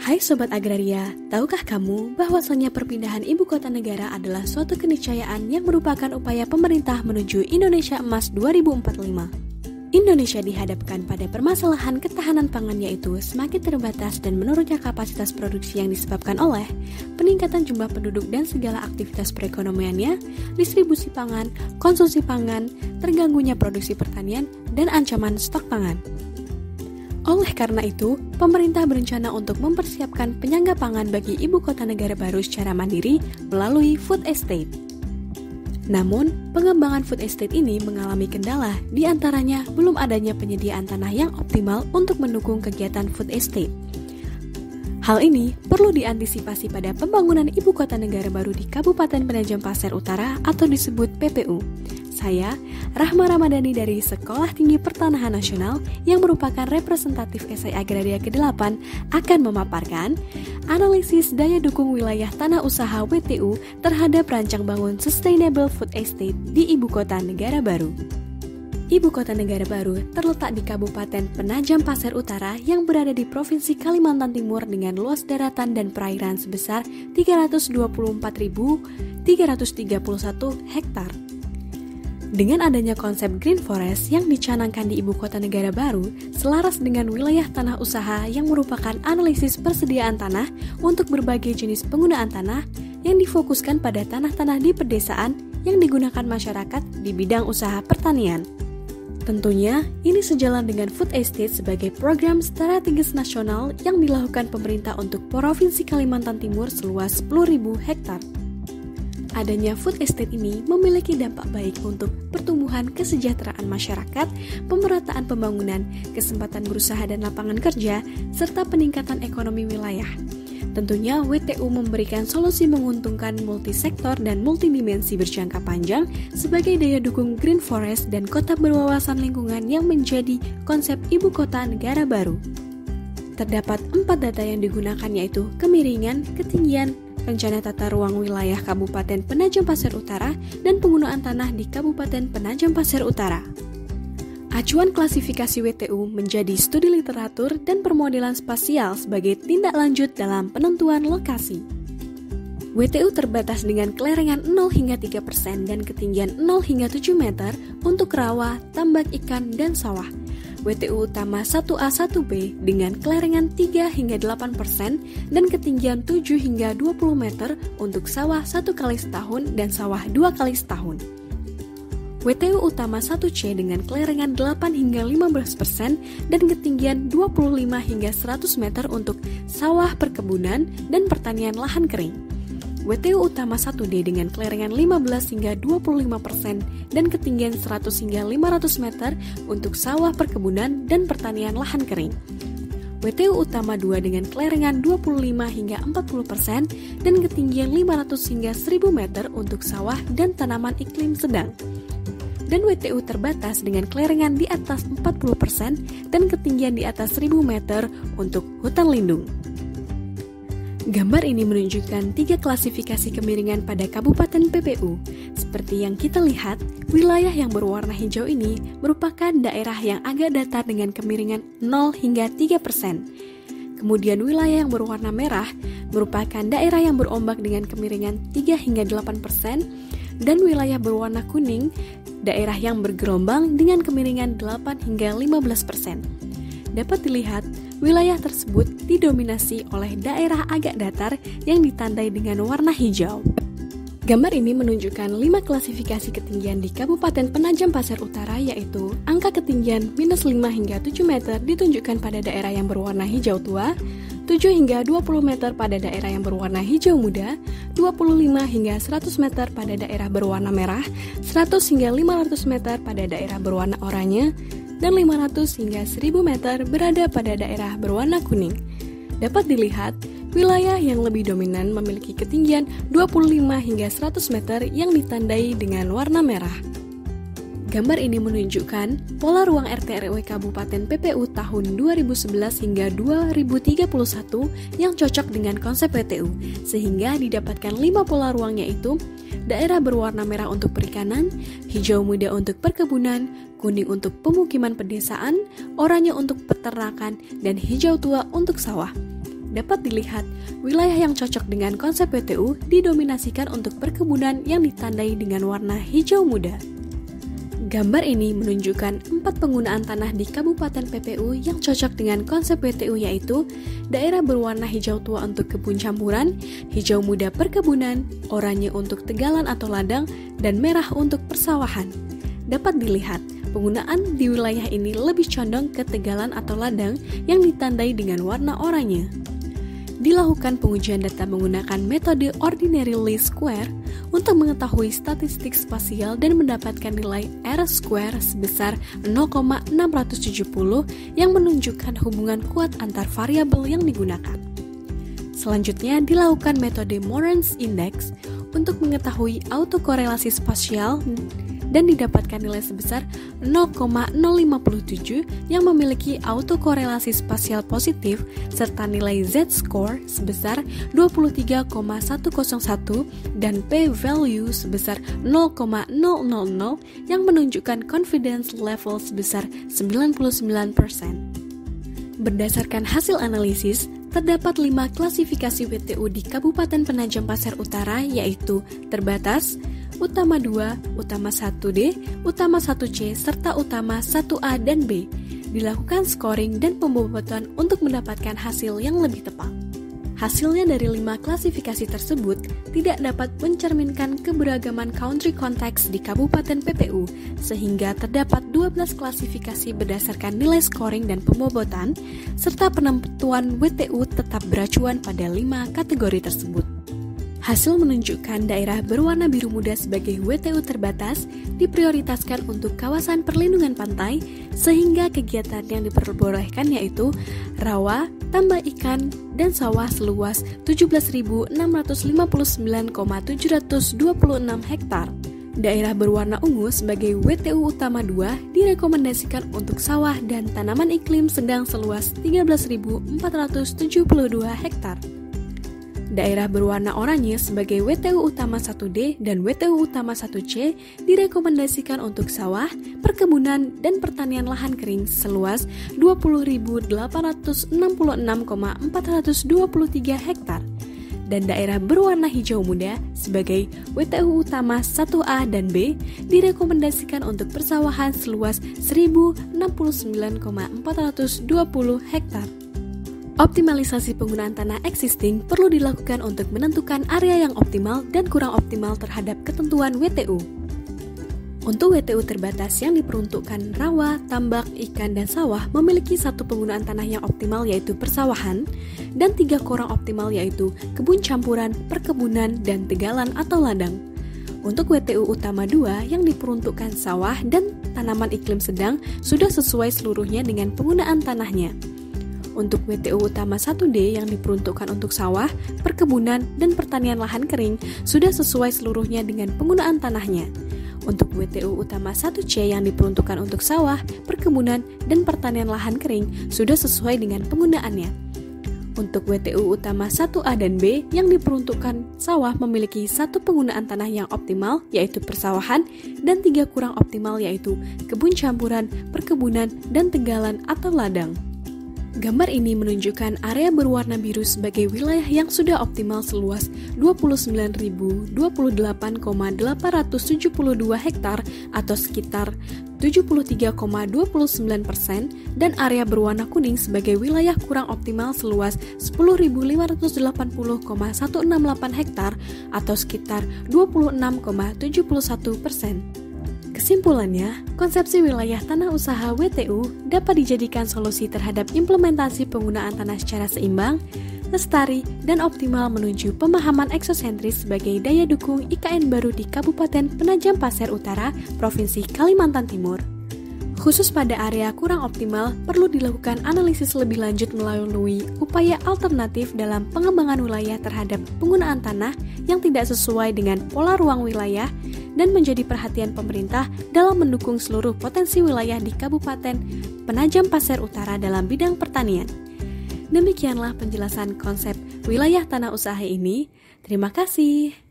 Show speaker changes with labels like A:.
A: Hai Sobat Agraria, tahukah kamu bahwasannya perpindahan ibu kota negara adalah suatu keniscayaan yang merupakan upaya pemerintah menuju Indonesia Emas 2045? Indonesia dihadapkan pada permasalahan ketahanan pangan yaitu semakin terbatas dan menurunnya kapasitas produksi yang disebabkan oleh peningkatan jumlah penduduk dan segala aktivitas perekonomiannya, distribusi pangan, konsumsi pangan, terganggunya produksi pertanian, dan ancaman stok pangan. Oleh karena itu, pemerintah berencana untuk mempersiapkan penyangga pangan bagi ibu kota negara baru secara mandiri melalui food estate. Namun, pengembangan food estate ini mengalami kendala, di antaranya belum adanya penyediaan tanah yang optimal untuk mendukung kegiatan food estate. Hal ini perlu diantisipasi pada pembangunan ibu kota negara baru di Kabupaten Penajam Pasir Utara atau disebut PPU. Saya, Rahma Ramadhani dari Sekolah Tinggi Pertanahan Nasional yang merupakan representatif Esai Agraria ke-8 akan memaparkan analisis daya dukung wilayah tanah usaha WTU terhadap rancang bangun Sustainable Food Estate di Ibu Kota Negara Baru. Ibu Kota Negara Baru terletak di Kabupaten Penajam Pasir Utara yang berada di Provinsi Kalimantan Timur dengan luas daratan dan perairan sebesar 324.331 hektar. Dengan adanya konsep Green Forest yang dicanangkan di Ibu Kota Negara Baru, selaras dengan wilayah tanah usaha yang merupakan analisis persediaan tanah untuk berbagai jenis penggunaan tanah yang difokuskan pada tanah-tanah di pedesaan yang digunakan masyarakat di bidang usaha pertanian. Tentunya, ini sejalan dengan food estate sebagai program strategis nasional yang dilakukan pemerintah untuk Provinsi Kalimantan Timur seluas 10.000 hektar. Adanya food estate ini memiliki dampak baik untuk pertumbuhan kesejahteraan masyarakat, pemerataan pembangunan, kesempatan berusaha dan lapangan kerja, serta peningkatan ekonomi wilayah. Tentunya WTU memberikan solusi menguntungkan multisektor dan multidimensi berjangka panjang sebagai daya dukung Green Forest dan kota berwawasan lingkungan yang menjadi konsep ibu kota negara baru. Terdapat 4 data yang digunakan yaitu kemiringan, ketinggian, rencana tata ruang wilayah Kabupaten Penajam Pasir Utara, dan penggunaan tanah di Kabupaten Penajam Pasir Utara. Acuan klasifikasi WTU menjadi studi literatur dan permodelan spasial sebagai tindak lanjut dalam penentuan lokasi. WTU terbatas dengan kelerengan 0 hingga 3% dan ketinggian 0 hingga 7 meter untuk rawa, tambak ikan, dan sawah. WTU utama 1A1B dengan kelerengan 3 hingga 8% dan ketinggian 7 hingga 20 meter untuk sawah 1 kali setahun dan sawah 2 kali setahun. WTU utama 1C dengan kelerengan 8 hingga 15% dan ketinggian 25 hingga 100 meter untuk sawah perkebunan dan pertanian lahan kering. WTU utama 1D dengan kelerengan 15 hingga 25% dan ketinggian 100 hingga 500 meter untuk sawah perkebunan dan pertanian lahan kering. WTU utama 2 dengan kelerengan 25 hingga 40% dan ketinggian 500 hingga 1000 meter untuk sawah dan tanaman iklim sedang. Dan WTU terbatas dengan kelerengan di atas 40% dan ketinggian di atas 1000 meter untuk hutan lindung. Gambar ini menunjukkan 3 klasifikasi kemiringan pada Kabupaten PPU. Seperti yang kita lihat, wilayah yang berwarna hijau ini merupakan daerah yang agak datar dengan kemiringan 0 hingga 3%. Kemudian wilayah yang berwarna merah merupakan daerah yang berombak dengan kemiringan 3 hingga 8%, dan wilayah berwarna kuning, daerah yang bergelombang dengan kemiringan 8 hingga 15%. Dapat dilihat, wilayah tersebut didominasi oleh daerah agak datar yang ditandai dengan warna hijau. Gambar ini menunjukkan 5 klasifikasi ketinggian di Kabupaten Penajam Pasir Utara, yaitu angka ketinggian -5 hingga 7 meter ditunjukkan pada daerah yang berwarna hijau tua, 7 hingga 20 meter pada daerah yang berwarna hijau muda, 25 hingga 100 meter pada daerah berwarna merah, 100 hingga 500 meter pada daerah berwarna oranye, dan 500 hingga 1000 meter berada pada daerah berwarna kuning. Dapat dilihat, wilayah yang lebih dominan memiliki ketinggian 25 hingga 100 meter yang ditandai dengan warna merah. Gambar ini menunjukkan pola ruang RT RW Kabupaten PPU tahun 2011 hingga 2031 yang cocok dengan konsep WTU, sehingga didapatkan 5 pola ruang yaitu daerah berwarna merah untuk perikanan, hijau muda untuk perkebunan, kuning untuk pemukiman pedesaan, oranye untuk peternakan, dan hijau tua untuk sawah. dapat dilihat wilayah yang cocok dengan konsep WTU didominasikan untuk perkebunan yang ditandai dengan warna hijau muda. Gambar ini menunjukkan 4 penggunaan tanah di Kabupaten PPU yang cocok dengan konsep WTU, yaitu daerah berwarna hijau tua untuk kebun campuran, hijau muda perkebunan, oranye untuk tegalan atau ladang, dan merah untuk persawahan. Dapat dilihat, penggunaan di wilayah ini lebih condong ke tegalan atau ladang yang ditandai dengan warna oranye. Dilakukan pengujian data menggunakan metode Ordinary Least Square untuk mengetahui statistik spasial dan mendapatkan nilai R-square sebesar 0,670 yang menunjukkan hubungan kuat antar variabel yang digunakan. Selanjutnya dilakukan metode Moran's Index untuk mengetahui autokorelasi spasial dan didapatkan nilai sebesar 0,057 yang memiliki autokorelasi spasial positif serta nilai Z-score sebesar 23,101 dan p-value sebesar 0,000 yang menunjukkan confidence level sebesar 99%. Berdasarkan hasil analisis, terdapat 5 klasifikasi WTU di Kabupaten Penajam Pasir Utara, yaitu terbatas, utama 2, utama 1D, utama 1C, serta utama 1A dan B. Dilakukan scoring dan pembobotan untuk mendapatkan hasil yang lebih tepat. Hasilnya dari 5 klasifikasi tersebut tidak dapat mencerminkan keberagaman country context di Kabupaten PPU, sehingga terdapat 12 klasifikasi berdasarkan nilai scoring dan pembobotan, serta penentuan WTU tetap beracuan pada 5 kategori tersebut. Hasil menunjukkan daerah berwarna biru muda sebagai WTU terbatas diprioritaskan untuk kawasan perlindungan pantai, sehingga kegiatan yang diperbolehkan yaitu rawa, tambak ikan, dan sawah seluas 17.659,726 hektar. Daerah berwarna ungu sebagai WTU utama 2 direkomendasikan untuk sawah dan tanaman iklim sedang seluas 13.472 hektar. Daerah berwarna oranye sebagai WTU utama 1D dan WTU utama 1C direkomendasikan untuk sawah, perkebunan, dan pertanian lahan kering seluas 20.866,423 hektar. Dan daerah berwarna hijau muda sebagai WTU utama 1A dan B direkomendasikan untuk persawahan seluas 1069,420 hektar. Optimalisasi penggunaan tanah existing perlu dilakukan untuk menentukan area yang optimal dan kurang optimal terhadap ketentuan WTU. Untuk WTU terbatas yang diperuntukkan rawa, tambak, ikan, dan sawah memiliki 1 penggunaan tanah yang optimal yaitu persawahan, dan 3 kurang optimal yaitu kebun campuran, perkebunan, dan tegalan atau ladang. Untuk WTU utama 2 yang diperuntukkan sawah dan tanaman iklim sedang sudah sesuai seluruhnya dengan penggunaan tanahnya. Untuk WTU utama 1D yang diperuntukkan untuk sawah, perkebunan, dan pertanian lahan kering sudah sesuai seluruhnya dengan penggunaan tanahnya. Untuk WTU utama 1C yang diperuntukkan untuk sawah, perkebunan, dan pertanian lahan kering sudah sesuai dengan penggunaannya. Untuk WTU utama 1A dan B yang diperuntukkan sawah memiliki 1 penggunaan tanah yang optimal yaitu persawahan dan 3 kurang optimal yaitu kebun campuran, perkebunan, dan tegalan atau ladang. Gambar ini menunjukkan area berwarna biru sebagai wilayah yang sudah optimal seluas 29.028,872 hektar atau sekitar 73,29% dan area berwarna kuning sebagai wilayah kurang optimal seluas 10.580,168 hektar atau sekitar 26,71%. Kesimpulannya, konsepsi wilayah tanah usaha WTU dapat dijadikan solusi terhadap implementasi penggunaan tanah secara seimbang, lestari, dan optimal menuju pemahaman eksosentris sebagai daya dukung IKN baru di Kabupaten Penajam Pasir Utara, Provinsi Kalimantan Timur. Khusus pada area kurang optimal, perlu dilakukan analisis lebih lanjut melalui upaya alternatif dalam pengembangan wilayah terhadap penggunaan tanah yang tidak sesuai dengan pola ruang wilayah dan menjadi perhatian pemerintah dalam mendukung seluruh potensi wilayah di Kabupaten Penajam Pasir Utara dalam bidang pertanian. Demikianlah penjelasan konsep wilayah tanah usaha ini. Terima kasih.